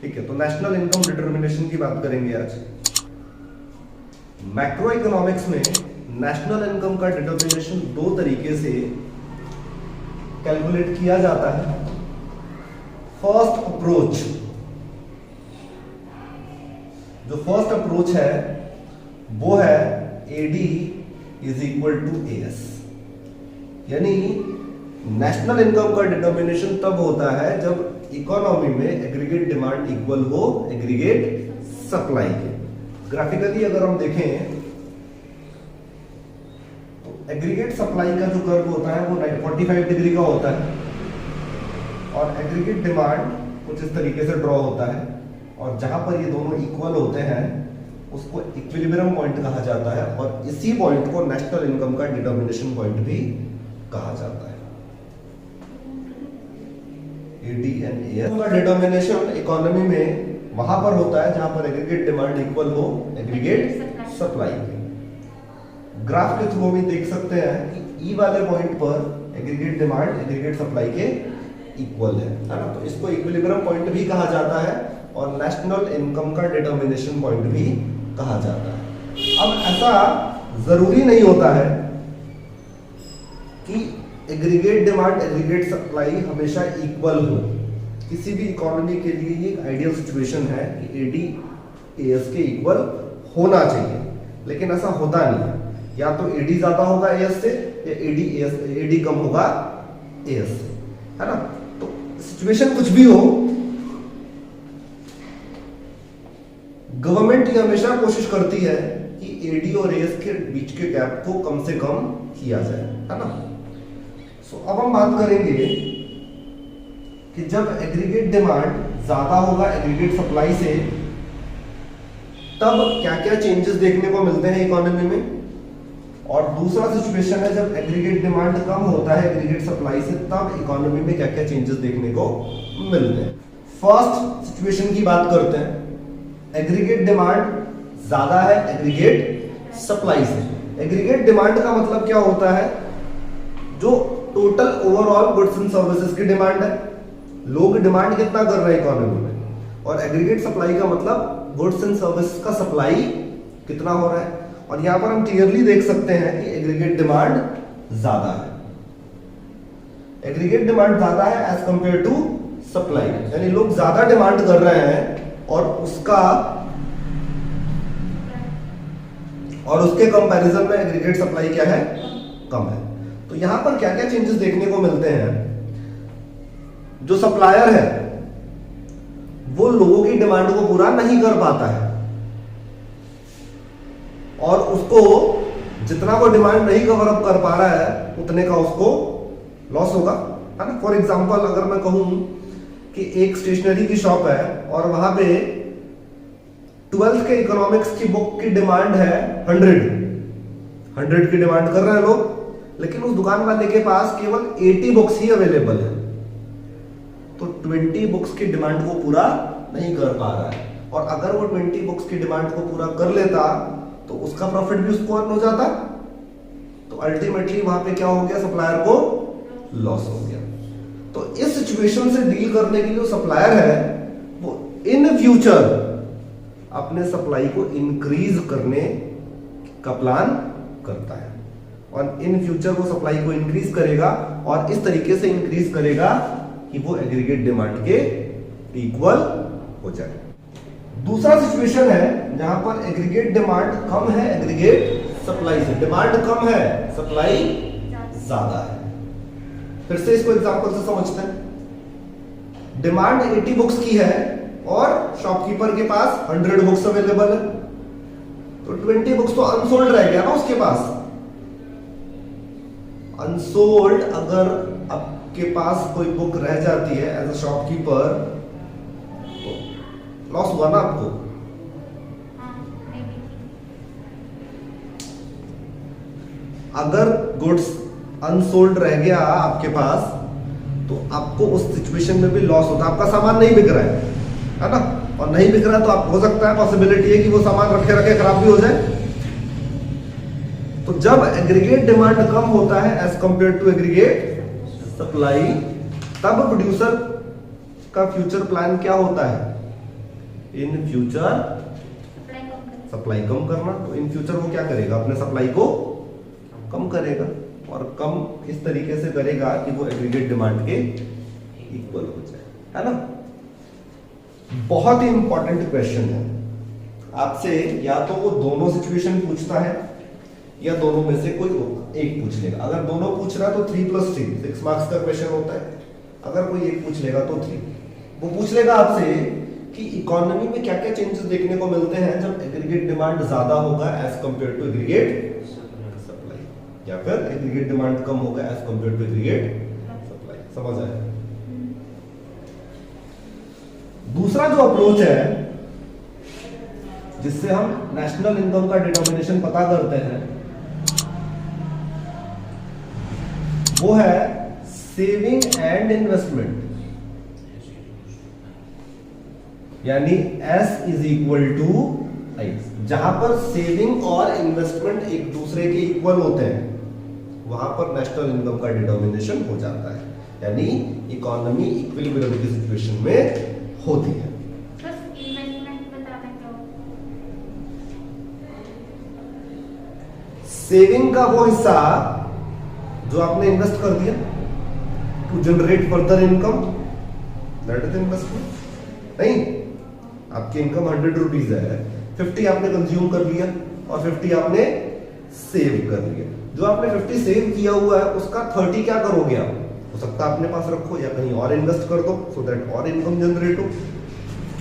ठीक है, तो नेशनल इनकम डिटर्मिनेशन की बात करेंगे आज। मैक्रो इकोनॉमिक्स में नेशनल इनकम का डिटर्मिनेशन दो तरीके से कैलकुलेट किया जाता है। फर्स्ट अप्रोच, जो फर्स्ट अप्रोच है वो है AD is equal to AS, यानी नेशनल इनकम का डिटर्मिनेशन तब होता है जब इकोनॉमी में एग्रीगेट डिमांड इक्वल हो एग्रीगेट सप्लाई के। ग्राफिकली अगर हम देखें तो एग्रीगेट सप्लाई का जो कर्व होता है वो 45 डिग्री का होता है और एग्रीगेट डिमांड कुछ इस तरीके से ड्रॉ होता है, और जहां पर ये दोनों इक्वल होते हैं उसको इक्विलिब्रियम पॉइंट कहा जाता है, और इसी पॉइंट को नेशनल इनकम का डिटर्मिनेशन पॉइंट भी कहा जाता है। AD&AS का डिटर्मिनेशन इकोनॉमी में वहां पर होता है जहां पर एग्रीगेट डिमांड इक्वल हो एग्रीगेट सप्लाई के। ग्राफ के थ्रू भी देख सकते हैं कि ई वाले पॉइंट पर एग्रीगेट डिमांड एग्रीगेट सप्लाई के इक्वल है ना, तो इसको इक्विलिब्रियम पॉइंट भी कहा जाता है और नेशनल इनकम का डिटर्मिनेशन पॉइंट भी कहा जाता है। अब ऐसा जरूरी नहीं होता है कि एग्रीगेट डिमांड एग्रीगेट सप्लाई हमेशा इक्वल हो। किसी भी इकोनॉमी के लिए ये एक आइडियल सिचुएशन है कि एडी एएस के इक्वल होना चाहिए, लेकिन ऐसा होता नहीं है। या तो एडी ज्यादा होगा एएस से या एडी कम होगा एएस से, है ना। तो सिचुएशन कुछ भी हो, गवर्नमेंट ये हमेशा कोशिश करती है कि एडी और एएस के बीच के गैप को कम से कम किया जाए, है ना। अब हम बात करेंगे कि जब एग्रीगेट डिमांड ज्यादा होगा एग्रीगेट सप्लाई से तब क्या क्या चेंजेस देखने को मिलते हैं इकोनॉमी में, और दूसरा सिचुएशन है जब एग्रीगेट डिमांड कम होता है एग्रीगेट सप्लाई से तब इकोनॉमी में क्या क्या चेंजेस देखने को मिलते हैं। फर्स्ट सिचुएशन की बात करते हैं, एग्रीगेट डिमांड ज्यादा है एग्रीगेट सप्लाई से। एग्रीगेट डिमांड का मतलब क्या होता है, जो total overall goods and services की डिमांड है, लोग डिमांड कितना कर रहे हैं इकोनॉमी में, और एग्रीगेट सप्लाई का मतलब गुड्स एंड सर्विसेज का सप्लाई कितना हो रहा है। और यहां पर हम क्लियरली देख सकते हैं कि एग्रीगेट डिमांड ज्यादा है, एग्रीगेट डिमांड ज्यादा है एज कंपेयर टू सप्लाई, यानी लोग ज्यादा डिमांड कर रहे हैं और उसके कंपैरिजन में एग्रीगेट सप्लाई क्या है, कम है। तो यहां पर क्या क्या चेंजेस देखने को मिलते हैं, जो सप्लायर है वो लोगों की डिमांड को पूरा नहीं कर पाता है और उसको जितना वो डिमांड नहीं कवर अप कर पा रहा है उतने का उसको लॉस होगा, है ना। फॉर एग्जांपल अगर मैं कहूं कि एक स्टेशनरी की शॉप है और वहां पे 12th के इकोनॉमिक्स की बुक की डिमांड है 100 की डिमांड कर रहे हैं लोग, लेकिन उस दुकान वाले के पास केवल 80 बुक्स ही अवेलेबल है, तो 20 बुक्स की डिमांड को पूरा नहीं कर पा रहा है। और अगर वो 20 बुक्स की डिमांड को पूरा कर लेता तो उसका प्रॉफिट भी उसको अर्न हो जाता, तो अल्टीमेटली वहां पे क्या हो गया, सप्लायर को लॉस हो गया। तो इस सिचुएशन से डील करने के लिए जो सप्लायर है वो इन फ्यूचर अपने सप्लाई को इंक्रीज करने का प्लान करता है, और इन फ्यूचर वो सप्लाई को इंक्रीज करेगा और इस तरीके से इंक्रीज करेगा कि वो एग्रीगेट डिमांड के इक्वल हो जाए। दूसरा सिचुएशन है जहां पर एग्रीगेट डिमांड कम है एग्रीगेट सप्लाई से, डिमांड कम है सप्लाई ज्यादा है। फिर से इसको एग्जांपल से समझते हैं। डिमांड 80 बुक्स की है और शॉपकीपर के पास 100 बुक्स अवेलेबल है, तो 20 बुक्स तो अनसोल्ड रह गया ना उसके पास। अनसोल्ड अगर आपके पास कोई बुक रह जाती है एज अ शॉपकीपर तो लॉस हुआ ना आपको। अगर गुड्स अनसोल्ड रह गया आपके पास तो आपको उस सिचुएशन में भी लॉस होता है, आपका सामान नहीं बिक रहा है ना, और नहीं बिक रहा है तो आप हो सकता है पॉसिबिलिटी है कि वो सामान रखे रखे खराब भी हो जाए। तो जब एग्रीगेट डिमांड कम होता है as compare to aggregate supply, तब प्रोड्यूसर का फ्यूचर प्लान क्या होता है इन फ्यूचर सप्लाई कम करना। तो इन फ्यूचर वो क्या करेगा, अपने सप्लाई को कम करेगा, और कम इस तरीके से करेगा कि वो एग्रीगेट डिमांड के इक्वल हो जाए, है ना। बहुत ही इंपॉर्टेंट क्वेश्चन है, आपसे या तो वो दोनों सिचुएशन पूछता है या दोनों में से कोई एक पूछ लेगा। अगर दोनों पूछ रहा है तो 3+3 6 मार्क्स का क्वेश्चन होता है। अगर कोई एक पूछ लेगा तो 3। वो पूछ लेगा आपसे कि इकोनॉमी में क्या क्या चेंजेस देखने को मिलते हैं जब एग्रीगेट डिमांड ज्यादा होगा as compare to aggregate supply, या फिर एग्रीगेट डिमांड कम होगा as compare to aggregate supply. समझ आया। दूसरा जो अप्रोच है जिससे हम नेशनल इनकम का डिटर्मिनेशन पता करते हैं वो है सेविंग एंड इन्वेस्टमेंट, यानी S is equal to I। जहां पर सेविंग और इन्वेस्टमेंट एक दूसरे के इक्वल होते हैं वहां पर नेशनल इनकम का डिटर्मिनेशन हो जाता है, यानी इकोनॉमी इक्विलिब्रियम की सिचुएशन में होती है। सेविंग का वो हिस्सा जो आपने इन्वेस्ट कर दिया to generate further income, that is investment. नहीं, आपकी इनकम 100 रुपीज है, 50 आपने कंज्यूम कर लिया और 50 आपने सेव कर लिया। जो आपने 50 सेव किया हुआ है उसका 30 क्या करोगे आप, हो सकता है अपने पास रखो या कहीं और इन्वेस्ट कर दो सो दैट और इनकम जनरेट हो,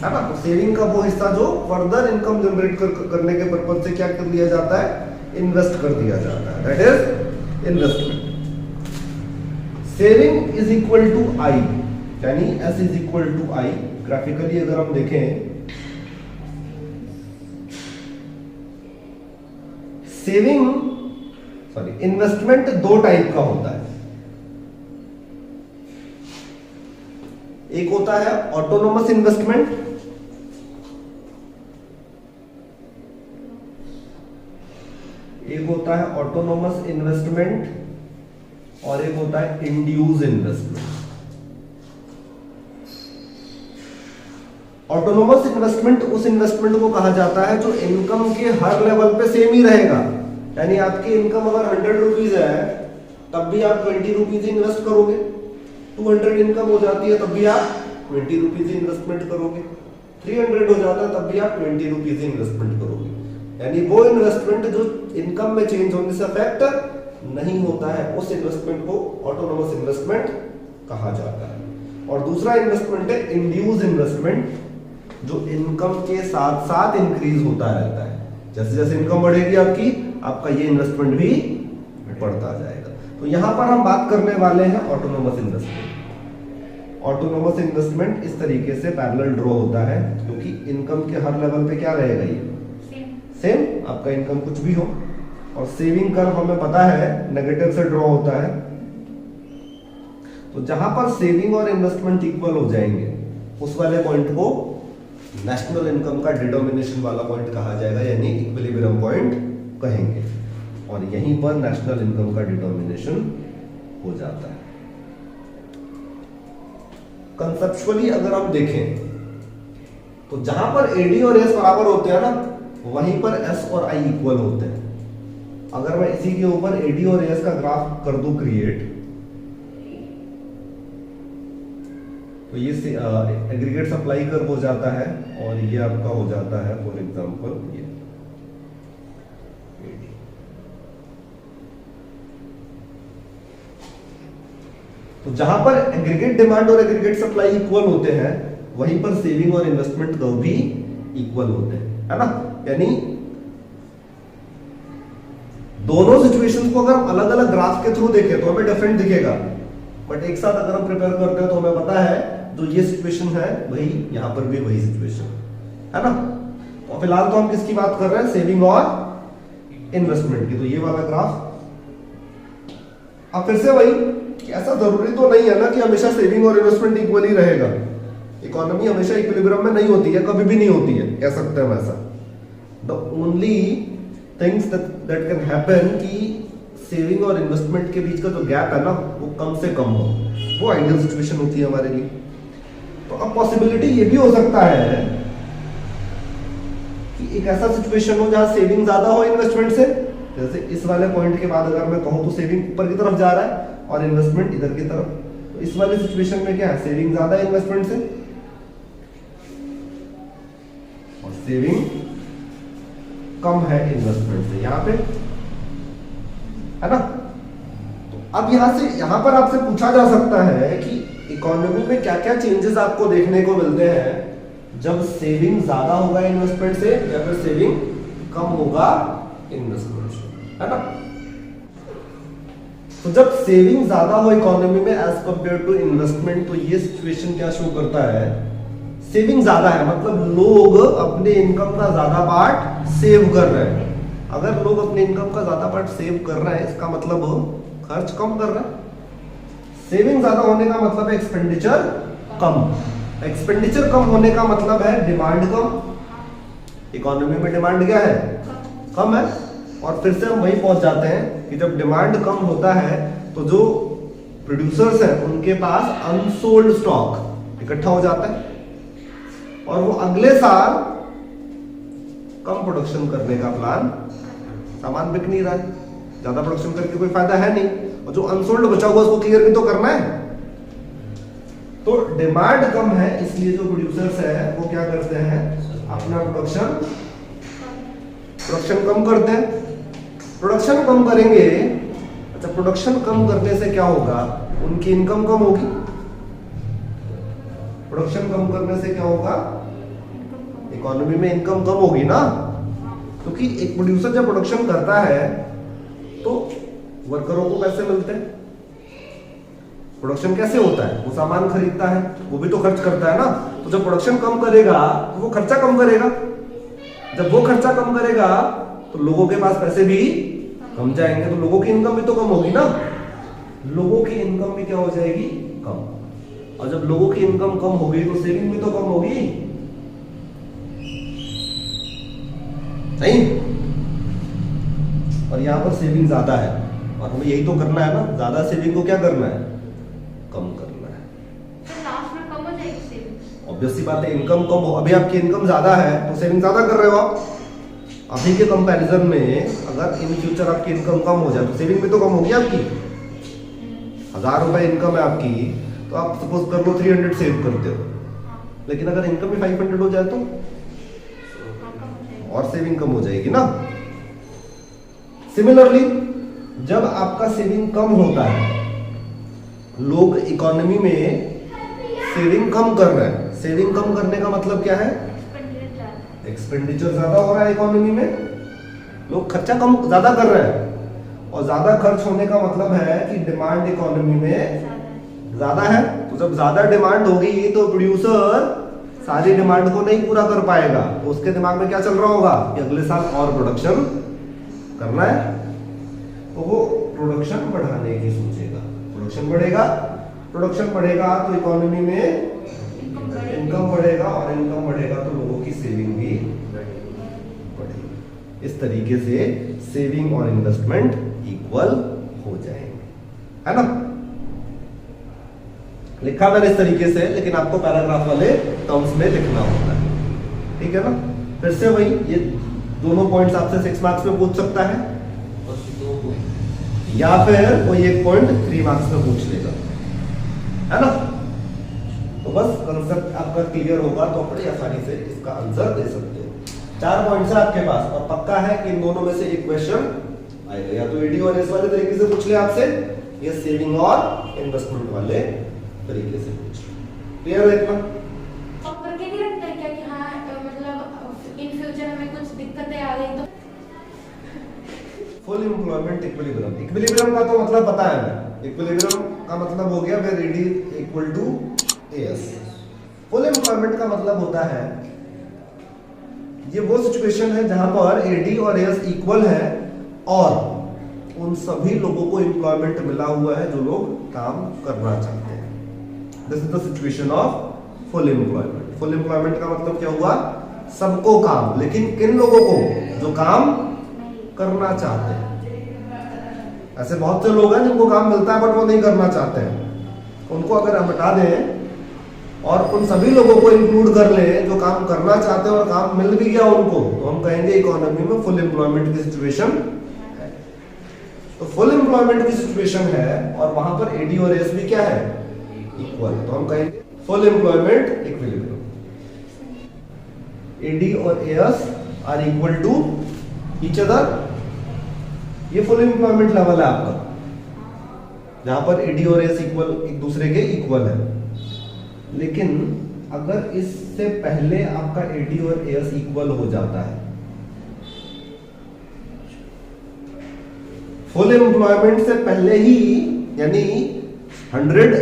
है ना। तो सेविंग का वो हिस्सा जो फर्दर इनकम जनरेट करने के पर्पज से क्या कर लिया जाता है, इन्वेस्ट कर दिया जाता है, that is investment. Saving is equal to I, यानी S is equal to I। Graphically अगर हम देखें, इन्वेस्टमेंट दो टाइप का होता है। एक होता है ऑटोनोमस इन्वेस्टमेंट, एक होता है ऑटोनोमस इन्वेस्टमेंट और एक होता है इंड्यूस इन्वेस्टमेंट। ऑटोनोमस इन्वेस्टमेंट उस इन्वेस्टमेंट को कहा जाता है जो इनकम के हर लेवल पे सेम ही रहेगा, यानी आपकी इनकम अगर 100 रुपीज है तब भी आप 20 रुपीज इन्वेस्ट करोगे, 200 इनकम हो जाती है तब भी आप 20 रुपीज इन्वेस्टमेंट करोगे, 300 हो जाता है तब भी आप 20 रुपीज इन्वेस्टमेंट करोगे। यानी वो इन्वेस्टमेंट जो इनकम में चेंज होने से अफेक्ट नहीं होता है, उस इन्वेस्टमेंट को ऑटोनोमस इन्वेस्टमेंट कहा जाता है। और दूसरा इन्वेस्टमेंट है इंड्यूस इन्वेस्टमेंट, जो इनकम के साथ साथ इंक्रीज होता रहता है। जैसे जैसे इनकम बढ़ेगी आपकी, आपका ये इन्वेस्टमेंट भी बढ़ता जाएगा। तो यहां पर हम बात करने वाले हैं ऑटोनोमस इन्वेस्टमेंट। ऑटोनोमस इन्वेस्टमेंट इस तरीके से पैरेलल ड्रॉ होता है, क्योंकि इनकम के हर लेवल पे क्या रहेगा, ये सेम आपका इनकम कुछ भी हो। और सेविंग कर्व हमें पता है नेगेटिव से ड्रॉ होता है। तो जहां पर सेविंग और इन्वेस्टमेंट इक्वल हो जाएंगे उस वाले पॉइंट को नेशनल इनकम का डिटर्मिनेशन वाला पॉइंट कहा जाएगा, यानी इक्विलिब्रियम पॉइंट कहेंगे। और यहीं पर नेशनल इनकम का डिटर्मिनेशन हो जाता है। कंसेप्चुअली अगर हम देखें तो जहां पर AD और S बराबर होते हैं ना, वहीं पर S और I इक्वल होते हैं। अगर मैं इसी के ऊपर AD और S का ग्राफ कर दूं क्रिएट, तो ये एग्रीगेट सप्लाई कर्व हो जाता है और ये आपका हो जाता है फॉर एग्जांपल ये AD। तो जहां पर एग्रीगेट डिमांड और एग्रीगेट सप्लाई इक्वल होते हैं वहीं पर सेविंग और इन्वेस्टमेंट कर्व भी इक्वल होते हैं, है ना। यानी दोनों सिचुएशंस को अगर हम अलग अलग ग्राफ के थ्रू देखें तो हमें डिफरेंट दिखेगा, बट एक साथ अगर हम प्रिपेयर करते हैं तो हमें पता है जो ये सिचुएशन है वही यहां पर भी वही सिचुएशन है ना। तो फिलहाल तो हम किसकी बात कर रहे हैं, सेविंग और इन्वेस्टमेंट की। तो ये वाला ग्राफ, अब फिर से वही कि ऐसा जरूरी तो नहीं है ना कि हमेशा सेविंग और इन्वेस्टमेंट इक्वल ही रहेगा। इकोनॉमी हमेशा इक्विलिब्रियम में नहीं होती है, कभी भी नहीं होती है, कह सकते हैं हम ऐसा। The only things that can happen कि सेविंग और इन्वेस्टमेंट के बीच का जो गैप है ना वो कम से कम हो, वो आइडियल सिचुएशन होती है हमारे लिए। तो अब पॉसिबिलिटी ये भी हो सकता है एक ऐसा सिचुएशन हो जहां सेविंग ज्यादा हो इन्वेस्टमेंट से, जैसे इस वाले पॉइंट के बाद अगर मैं कहूं तो सेविंग ऊपर की तरफ जा रहा है और इन्वेस्टमेंट इधर की तरफ, तो इस वाले सिचुएशन में क्या है, सेविंग ज्यादा है इन्वेस्टमेंट से और सेविंग कम है इन्वेस्टमेंट से, यहां पे है ना। तो अब यहां पर आपसे पूछा जा सकता है कि इकोनॉमी में क्या क्या चेंजेस आपको देखने को मिलते हैं जब सेविंग ज्यादा होगा इन्वेस्टमेंट से या फिर सेविंग कम होगा इन्वेस्टमेंट से, है ना। तो जब सेविंग ज्यादा हो इकोनॉमी में एज कंपेयर टू इन्वेस्टमेंट, तो ये सिचुएशन क्या शो करता है, सेविंग ज्यादा है मतलब लोग अपने इनकम का ज्यादा पार्ट सेव कर रहे हैं। अगर लोग अपने इनकम का ज्यादा पार्ट सेव कर रहे हैं इसका मतलब खर्च कम कर रहे हैं। सेविंग ज्यादा होने का मतलब है एक्सपेंडिचर कम, एक्सपेंडिचर कम होने का मतलब है डिमांड कम। इकोनॉमी में डिमांड क्या है, कम है। और फिर से हम वहीं पहुंच जाते हैं कि जब डिमांड कम होता है तो जो प्रोड्यूसर्स हैं उनके पास अनसोल्ड स्टॉक इकट्ठा हो जाता है और वो अगले साल कम प्रोडक्शन करने का प्लान, सामान बिक नहीं रहा है, ज्यादा प्रोडक्शन करके कोई फायदा है नहीं, और जो अनसोल्ड बचा हुआ उसको क्लियर भी तो करना है। तो डिमांड कम है इसलिए जो प्रोड्यूसर्स है वो क्या करते हैं, अपना प्रोडक्शन कम करते हैं। प्रोडक्शन कम करेंगे, अच्छा प्रोडक्शन कम करने से क्या होगा, उनकी इनकम कम होगी। प्रोडक्शन कम करने से क्या होगा, इकोनॉमी में इनकम कम होगी ना, क्योंकि एक प्रोड्यूसर जब प्रोडक्शन करता है तो वर्करों को पैसे मिलते हैं। प्रोडक्शन कैसे होता है, वो सामान खरीदता है, वो भी तो खर्च करता है ना। तो जब प्रोडक्शन कम करेगा तो वो खर्चा कम करेगा, जब वो खर्चा कम करेगा तो लोगों के पास पैसे भी कम जाएंगे, तो लोगों की इनकम भी तो कम होगी ना। लोगों की इनकम भी क्या हो जाएगी, कम, और जब लोगों की इनकम कम होगी तो सेविंग भी तो कम होगी, नहीं। और यहां पर सेविंग ज्यादा है और हमें यही तो करना है ना, ज्यादा सेविंग को क्या करना है, कम करना है। तो लास्ट में कम हो जाएगी सेविंग, ऑब्वियस सी बात है, इनकम कम हो, अभी आपकी इनकम ज्यादा है तो सेविंग ज्यादा कर रहे हो आप। अभी के कंपैरिजन में अगर इन फ्यूचर आपकी इनकम कम हो जाए तो सेविंग भी तो कम होगी आपकी। 1000 रुपए इनकम है आपकी तो आप सपोज कर लो 300 सेव करते हो, लेकिन अगर इनकम भी 500 हो जाए तो और सेविंग कम हो जाएगी ना। सिमिलरली जब आपका सेविंग कम होता है, लोग इकोनॉमी में सेविंग कम कर रहे हैं, सेविंग कम करने का मतलब क्या है, एक्सपेंडिचर ज्यादा हो रहा है इकोनॉमी में, लोग खर्चा कम ज्यादा कर रहे हैं, और ज्यादा खर्च होने का मतलब है कि डिमांड इकोनॉमी में ज्यादा है। तो जब ज्यादा डिमांड होगी तो प्रोड्यूसर सारी डिमांड को नहीं पूरा कर पाएगा, तो उसके दिमाग में क्या चल रहा होगा कि अगले साल और प्रोडक्शन करना है, तो वो प्रोडक्शन बढ़ाने की सोचेगा। प्रोडक्शन बढ़ेगा, प्रोडक्शन बढ़ेगा तो इकोनॉमी में इनकम बढ़ेगा, और इनकम बढ़ेगा तो लोगों की सेविंग भी बढ़ेगी। इस तरीके से सेविंग और इन्वेस्टमेंट इक्वल हो जाएंगे, है ना। लिखा मैंने इस तरीके से, लेकिन आपको पैराग्राफ वाले टर्म्स में लिखना होता है, ठीक है ना। फिर से वही, ये दोनों पॉइंट्स आपसे 6 मार्क्स में पूछ सकता है, या फिर कोई एक पॉइंट 3 मार्क्स में पूछ लेगा, है ना। तो बस कंसेप्ट आपका क्लियर होगा तो बड़ी आसानी से इसका आंसर दे सकते हो। 4 पॉइंट्स है आपके पास, और पक्का है कि इन दोनों में से एक क्वेश्चन आएगा, या तो एडी और एस वाले तरीके से पूछ ले आपसे, या सेविंग और इन्वेस्टमेंट वाले तरीके से पूछ ले। क्लियर है इतना? करके नहीं रखता है क्या कि हाँ मतलब इन फ्यूचर हमें कुछ दिक्कतें आ गई तो फुल एम्प्लॉयमेंट इक्विलिब्रियम, इक्विलिब्रियम का तो मतलब पता है ना, इक्विलिब्रियम का मतलब हो गया where AD equal to AS. Full employment का मतलब होता है ये वो सिचुएशन है जहां पर एडी और एएस इक्वल है और उन सभी लोगों को एम्प्लॉयमेंट मिला हुआ है जो लोग काम करना चाहते हैं। This is the situation of full employment. Full employment का मतलब क्या हुआ, सबको काम, लेकिन किन लोगों को, जो काम करना चाहते हैं। ऐसे बहुत से लोग हैं जिनको काम मिलता है बट वो नहीं करना चाहते हैं, उनको अगर हम हटा दें और उन सभी लोगों को इंक्लूड कर ले जो काम करना चाहते हैं और काम मिल भी गया उनको, तो हम कहेंगे इकोनॉमी में फुल एम्प्लॉयमेंट की सिचुएशन है। तो फुल एम्प्लॉयमेंट की सिचुएशन है और वहां पर एडी और एस भी क्या है, इक्वल, तो हम कहेंगे फुल एम्प्लॉयमेंट इक्विलिब्रियम। एडी और S are equal to each other, ये फुल एम्प्लॉयमेंट लेवल है आपका, जहां पर एडी और एस इक्वल, एक दूसरे के इक्वल है। लेकिन अगर इससे पहले आपका एडी और एस इक्वल हो जाता है, फुल एम्प्लॉयमेंट से पहले ही, यानी 100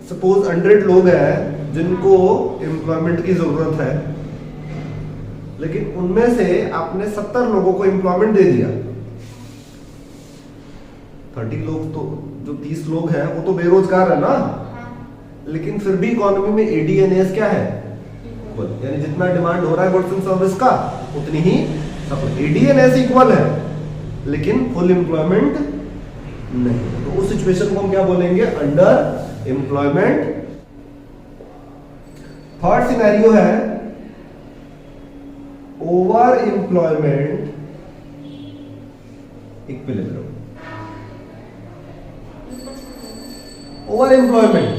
सपोज 100 लोग हैं जिनको एम्प्लॉयमेंट की जरूरत है, लेकिन उनमें से आपने 70 लोगों को एम्प्लॉयमेंट दे दिया। 30 लोग तो, जो 30 लोग हैं वो तो बेरोजगार है ना, लेकिन फिर भी इकोनॉमी में एडी एंड एस क्या है, इक्वल, यानी जितना डिमांड हो रहा है गुड्स एंड सर्विस का उतनी ही सप्लाई। एडी एंड एस इक्वल है लेकिन फुल एम्प्लॉयमेंट नहीं, तो उस सिचुएशन को हम क्या बोलेंगे, अंडर एम्प्लॉयमेंट। थर्ड सिनेरियो है over employment equilibrium. Over employment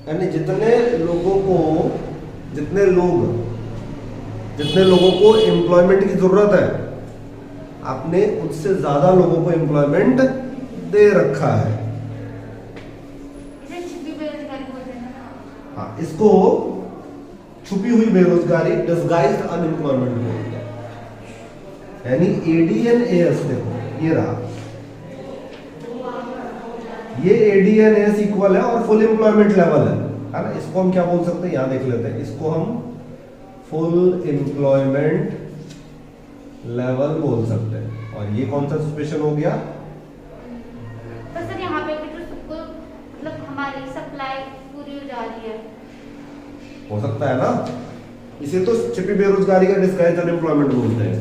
यानी जितने लोगों को एम्प्लॉयमेंट की जरूरत है, आपने उससे ज्यादा लोगों को एम्प्लॉयमेंट दे रखा है। हाँ, इसको छुपी हुई बेरोजगारी, डिस्गाइज्ड अनएम्प्लॉयमेंट बोलते हैं। यानी एडी एंड एस, देखो ये रहा, ये एडी एंड एस इक्वल है और फुल एम्प्लॉयमेंट लेवल है ना। इसको हम क्या बोल सकते हैं, यहां देख लेते हैं, इसको हम फुल एम्प्लॉयमेंट लेवल बोल सकते हैं। और ये कौन सा सिचुएशन हो गया, तो सर यहाँ पे भी तो सबको मतलब हमारी सप्लाई पूरी हो जा रही है, हो सकता है ना। इसे तो छिपी बेरोजगारी का डिस्गाइज्ड अनएम्प्लॉयमेंट बोलते हैं।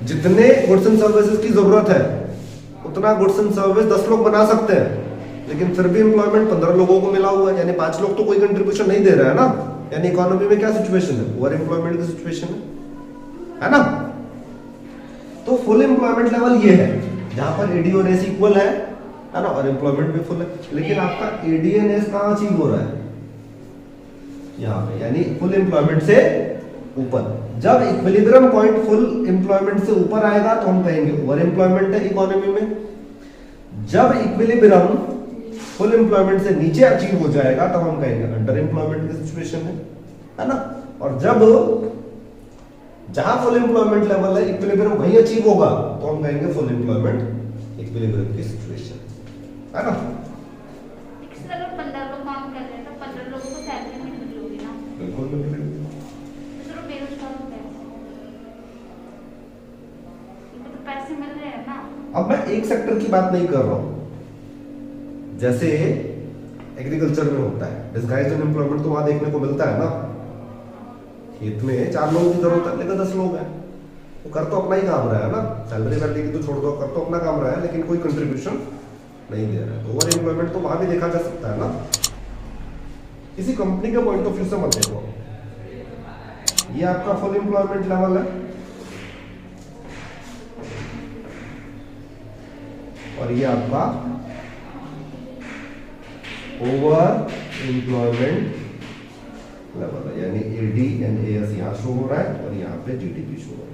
जितने गुड्स एंड सर्विसेज की जरूरत है उतना गुड्स एंड सर्विस 10 लोग बना सकते हैं, लेकिन फिर भी एम्प्लॉयमेंट 15 लोगों को मिला हुआ है, यानी 5 लोग तो कोई कंट्रीब्यूशन नहीं दे रहा है ना। यानी इकोनॉमी में क्या सिचुएशन है, ओवर एम्प्लॉयमेंट की सिचुएशन है ना। तो फुल एम्प्लॉयमेंट लेवल ये है जहां पर एडी और एस इक्वल है ना, और एम्प्लॉयमेंट भी फुल है। लेकिन आपका एडी एंड एस कहां अचीव हो रहा है, यहां पे, यानी फुल एम्प्लॉयमेंट से ऊपर। जब इक्विलिब्रियम पॉइंट फुल एम्प्लॉयमेंट से ऊपर आएगा तो हम कहेंगे ओवर एम्प्लॉयमेंट है इकोनॉमी में। जब इक्विलिब्रियम फुल एम्प्लॉयमेंट से नीचे अचीव हो जाएगा तब हम कहेंगे अंडर एम्प्लॉयमेंट की सिचुएशन है ना। और जब जहां फुल एम्प्लॉयमेंट लेवल है, इक्विलिब्रियम वहीं अचीव होगा तो हम कहेंगे फुल एम्प्लॉयमेंट इक्विलिब्रियम की सिचुएशन है ना। अगर 15 लोग काम कर रहे हैं तो 15 लोगों को सैलरी नहीं मिल रही ना, बिल्कुल मिलेगी, तो सिर्फ बेरोजगार होते हैं, इनको तो पैसे मिल रहे हैं ना। अब मैं एक सेक्टर की बात नहीं कर रहा हूं, जैसे एग्रीकल्चर में होता है डिस्गाइज्ड अनएम्प्लॉयमेंट, तो वहां देखने को मिलता है ना। खेत में 4 लोगों की जरूरत है लेकिन 10 लोग हैं, वो कर तो अपना ही काम रहा है ना, सैलरी वैलरी की तो छोड़ दो, कर तो अपना काम रहा है लेकिन कोई कंट्रीब्यूशन नहीं दे रहा है। तो ओवर एम्प्लॉयमेंट तो वहां भी देखा जा सकता है ना। किसी कंपनी के पॉइंट ऑफ व्यू से मत देखो, ये आपका फुल एम्प्लॉयमेंट लेवल है और ये आपका ओवर एम्प्लॉयमेंट लेवल है, यानी एडी एंड एएस यहां शो हो रहा है और यहां पे जीडीपी शो हो रहा है।